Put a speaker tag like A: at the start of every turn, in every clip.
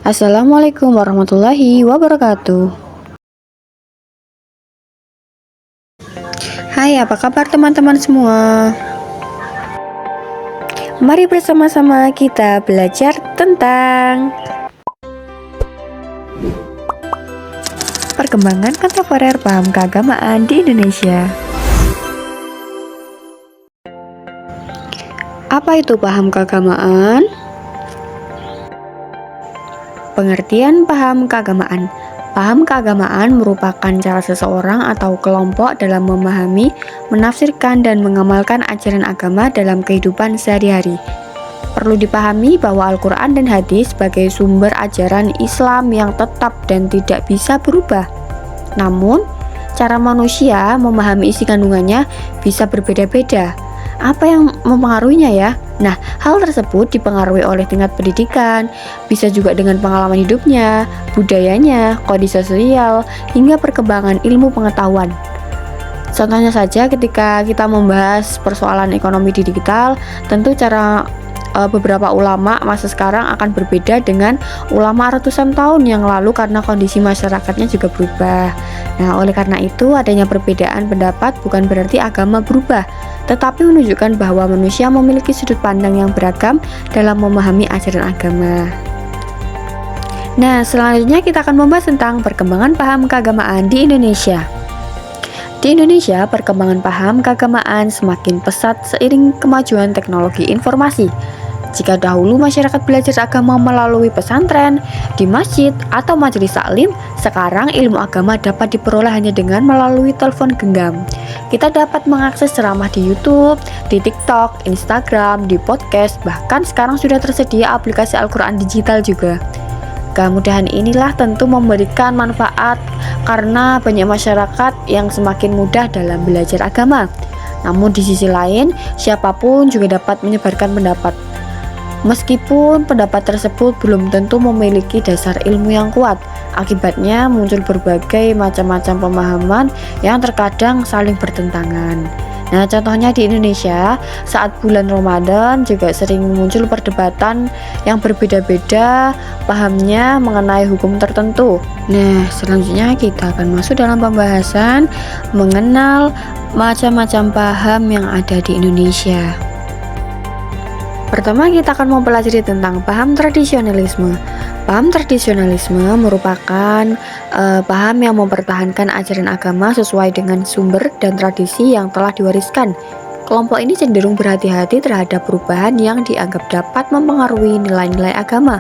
A: Assalamualaikum warahmatullahi wabarakatuh. Hai, apa kabar teman-teman semua? Mari bersama-sama kita belajar tentang perkembangan kontemporer paham keagamaan di Indonesia. Apa itu paham keagamaan? Pengertian paham keagamaan. Paham keagamaan merupakan cara seseorang atau kelompok dalam memahami, menafsirkan, dan mengamalkan ajaran agama dalam kehidupan sehari-hari. Perlu dipahami bahwa Al-Quran dan hadis sebagai sumber ajaran Islam yang tetap dan tidak bisa berubah. Namun, cara manusia memahami isi kandungannya bisa berbeda-beda. Apa yang mempengaruhinya ya? Nah, hal tersebut dipengaruhi oleh tingkat pendidikan, bisa juga dengan pengalaman hidupnya, budayanya, kondisi sosial, hingga perkembangan ilmu pengetahuan. Contohnya saja ketika kita membahas persoalan ekonomi digital, tentu cara beberapa ulama masa sekarang akan berbeda dengan ulama ratusan tahun yang lalu karena kondisi masyarakatnya juga berubah. Nah, oleh karena itu adanya perbedaan pendapat bukan berarti agama berubah, tetapi menunjukkan bahwa manusia memiliki sudut pandang yang beragam dalam memahami ajaran agama. Nah, selanjutnya kita akan membahas tentang perkembangan paham keagamaan di Indonesia. Di Indonesia, perkembangan paham keagamaan semakin pesat seiring kemajuan teknologi informasi. Jika dahulu masyarakat belajar agama melalui pesantren, di masjid, atau majelis taklim, sekarang ilmu agama dapat diperoleh hanya dengan melalui telepon genggam. Kita dapat mengakses ceramah di YouTube, di TikTok, Instagram, di podcast, bahkan sekarang sudah tersedia aplikasi Al-Quran digital juga. Kemudahan inilah tentu memberikan manfaat karena banyak masyarakat yang semakin mudah dalam belajar agama. Namun di sisi lain, siapapun juga dapat menyebarkan pendapat. Meskipun pendapat tersebut belum tentu memiliki dasar ilmu yang kuat, akibatnya muncul berbagai macam-macam pemahaman yang terkadang saling bertentangan. Nah, contohnya di Indonesia, saat bulan Ramadan juga sering muncul perdebatan yang berbeda-beda pahamnya mengenai hukum tertentu. Nah, selanjutnya kita akan masuk dalam pembahasan mengenal macam-macam paham yang ada di Indonesia. Pertama, kita akan mempelajari tentang paham tradisionalisme. Paham tradisionalisme merupakan paham yang mempertahankan ajaran agama sesuai dengan sumber dan tradisi yang telah diwariskan. Kelompok ini cenderung berhati-hati terhadap perubahan yang dianggap dapat mempengaruhi nilai-nilai agama.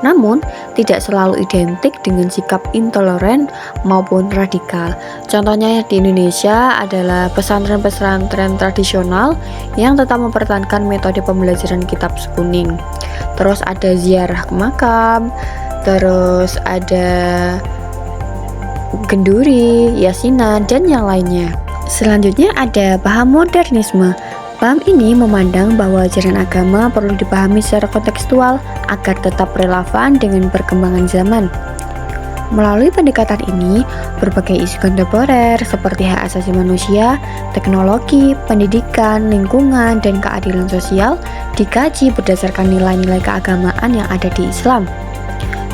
A: Namun, tidak selalu identik dengan sikap intoleran maupun radikal. Contohnya di Indonesia adalah pesantren-pesantren tradisional yang tetap mempertahankan metode pembelajaran kitab kuning. Terus ada ziarah ke makam, terus ada genduri, yasinan, dan yang lainnya. Selanjutnya ada paham modernisme. Paham ini memandang bahwa ajaran agama perlu dipahami secara kontekstual agar tetap relevan dengan perkembangan zaman. Melalui pendekatan ini, berbagai isu kontemporer seperti hak asasi manusia, teknologi, pendidikan, lingkungan, dan keadilan sosial dikaji berdasarkan nilai-nilai keagamaan yang ada di Islam.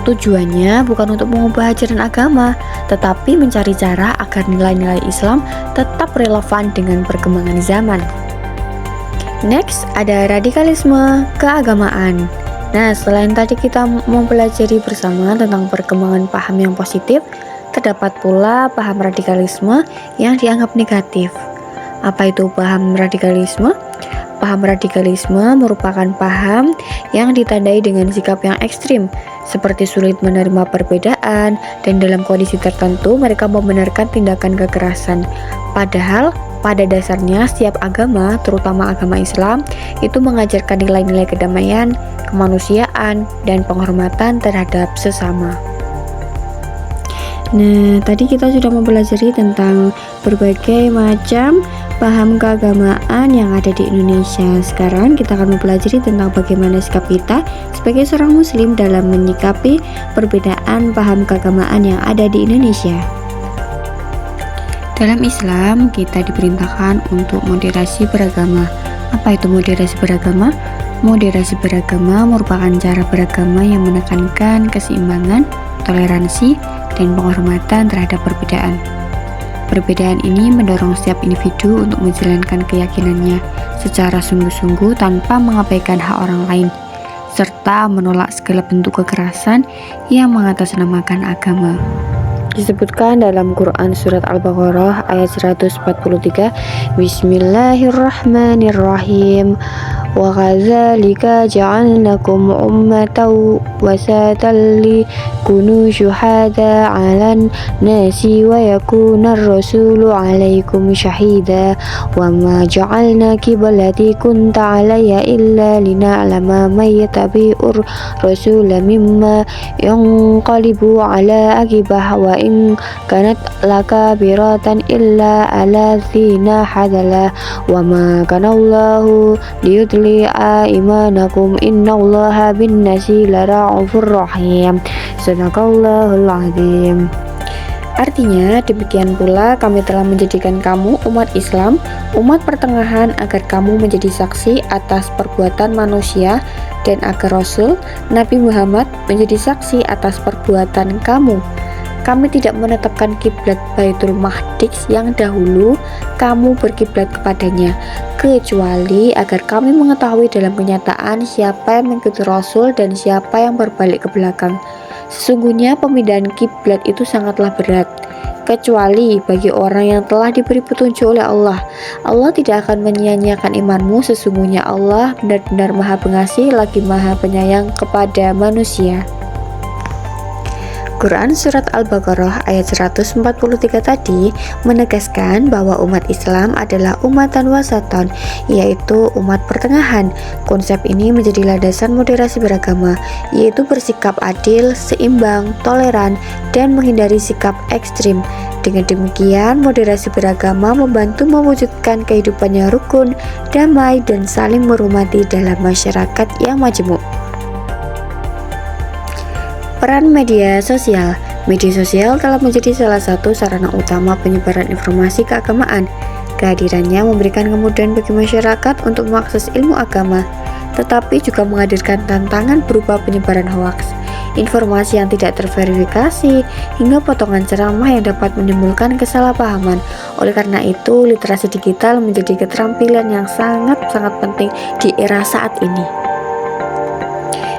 A: Tujuannya bukan untuk mengubah ajaran agama, tetapi mencari cara agar nilai-nilai Islam tetap relevan dengan perkembangan zaman. Next, ada radikalisme keagamaan. Nah, selain tadi kita mempelajari bersama tentang perkembangan paham yang positif, terdapat pula paham radikalisme yang dianggap negatif. Apa itu paham radikalisme? Paham radikalisme merupakan paham yang ditandai dengan sikap yang ekstrim, seperti sulit menerima perbedaan, dan dalam kondisi tertentu mereka membenarkan tindakan kekerasan. Padahal pada dasarnya setiap agama, terutama agama Islam, itu mengajarkan nilai-nilai kedamaian, kemanusiaan, dan penghormatan terhadap sesama. Nah, tadi kita sudah mempelajari tentang berbagai macam paham keagamaan yang ada di Indonesia. Sekarang kita akan mempelajari tentang bagaimana sikap kita sebagai seorang muslim dalam menyikapi perbedaan paham keagamaan yang ada di Indonesia. Dalam Islam, kita diperintahkan untuk moderasi beragama. Apa itu moderasi beragama? Moderasi beragama merupakan cara beragama yang menekankan keseimbangan, toleransi, dan penghormatan terhadap perbedaan. Perbedaan ini mendorong setiap individu untuk menjalankan keyakinannya secara sungguh-sungguh tanpa mengabaikan hak orang lain, serta menolak segala bentuk kekerasan yang mengatasnamakan agama. Disebutkan dalam Quran Surat Al-Baqarah ayat 143, Bismillahirrahmanirrahim. Wa kadzalika ja'alnakum ummatan wasatan likunu syuhada 'alan nasi wa yakuna ar-rasulu 'alaikum syahida wa ma ja'alna qiblati kunta 'alayya illa lina'lama may yattabi'ur rasula mimma yanqalibu 'ala aqibah wa in kanat lakabiratan illa ala dzina hadala wa ma kana Allahu liyudli'a imanakum innallaha bin-nasi lara'ufur rahim. Sadaqallahul azim. Artinya, demikian pula kami telah menjadikan kamu umat Islam, umat pertengahan, agar kamu menjadi saksi atas perbuatan manusia dan agar Rasul Nabi Muhammad menjadi saksi atas perbuatan kamu. Kami tidak menetapkan kiblat Baitul Maqdis yang dahulu kamu berkiblat kepadanya, kecuali agar kami mengetahui dalam kenyataan siapa yang mengikuti Rasul dan siapa yang berbalik ke belakang. Sesungguhnya pemindahan kiblat itu sangatlah berat, kecuali bagi orang yang telah diberi petunjuk oleh Allah. Allah tidak akan menyia-nyiakan imanmu. Sesungguhnya Allah benar-benar Maha Pengasih lagi Maha Penyayang kepada manusia. Quran Surat Al-Baqarah ayat 143 tadi menegaskan bahwa umat Islam adalah umatan wasatan, yaitu umat pertengahan. Konsep ini menjadi landasan moderasi beragama, yaitu bersikap adil, seimbang, toleran, dan menghindari sikap ekstrim. Dengan demikian, moderasi beragama membantu mewujudkan kehidupan yang rukun, damai, dan saling menghormati dalam masyarakat yang majemuk. Peran media sosial. Media sosial telah menjadi salah satu sarana utama penyebaran informasi keagamaan. Kehadirannya memberikan kemudahan bagi masyarakat untuk mengakses ilmu agama, tetapi juga menghadirkan tantangan berupa penyebaran hoaks, informasi yang tidak terverifikasi, hingga potongan ceramah yang dapat menimbulkan kesalahpahaman. Oleh karena itu, literasi digital menjadi keterampilan yang sangat-sangat penting di era saat ini.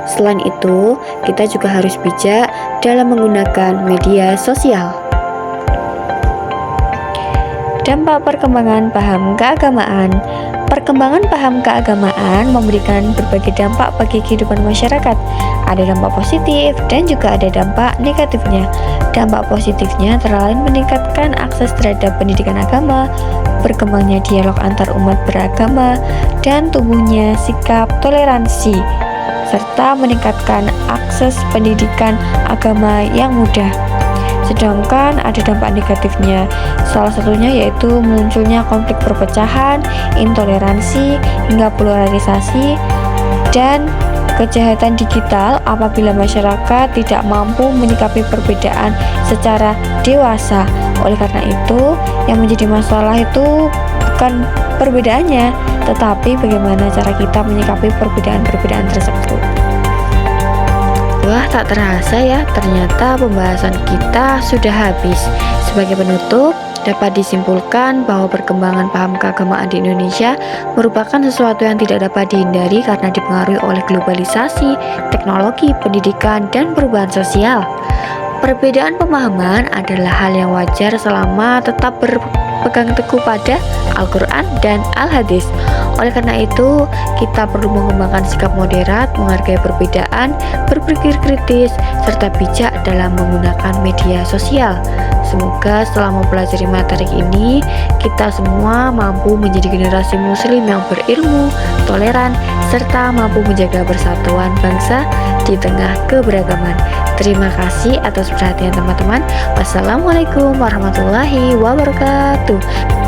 A: Selain itu, kita juga harus bijak dalam menggunakan media sosial. Dampak perkembangan paham keagamaan. Perkembangan paham keagamaan memberikan berbagai dampak bagi kehidupan masyarakat. Ada dampak positif dan juga ada dampak negatifnya. Dampak positifnya antara lain meningkatkan akses terhadap pendidikan agama, berkembangnya dialog antar umat beragama, dan tumbuhnya sikap toleransi, serta meningkatkan akses pendidikan agama yang mudah. Sedangkan ada dampak negatifnya, salah satunya yaitu munculnya konflik perpecahan, intoleransi, hingga polarisasi, dan kejahatan digital apabila masyarakat tidak mampu menyikapi perbedaan secara dewasa. Oleh karena itu, yang menjadi masalah itu bukan perbedaannya, tetapi bagaimana cara kita menyikapi perbedaan-perbedaan tersebut. Wah, tak terasa ya, ternyata pembahasan kita sudah habis. Sebagai penutup, dapat disimpulkan bahwa perkembangan paham keagamaan di Indonesia merupakan sesuatu yang tidak dapat dihindari karena dipengaruhi oleh globalisasi, teknologi, pendidikan, dan perubahan sosial. Perbedaan pemahaman adalah hal yang wajar selama tetap berpegang teguh pada Al-Quran dan Al-Hadis. Oleh karena itu, kita perlu mengembangkan sikap moderat, menghargai perbedaan, berpikir kritis, serta bijak dalam menggunakan media sosial. Semoga setelah mempelajari materi ini, kita semua mampu menjadi generasi muslim yang berilmu, toleran, serta mampu menjaga persatuan bangsa di tengah keberagaman. Terima kasih atas perhatian teman-teman. Wassalamualaikum warahmatullahi wabarakatuh.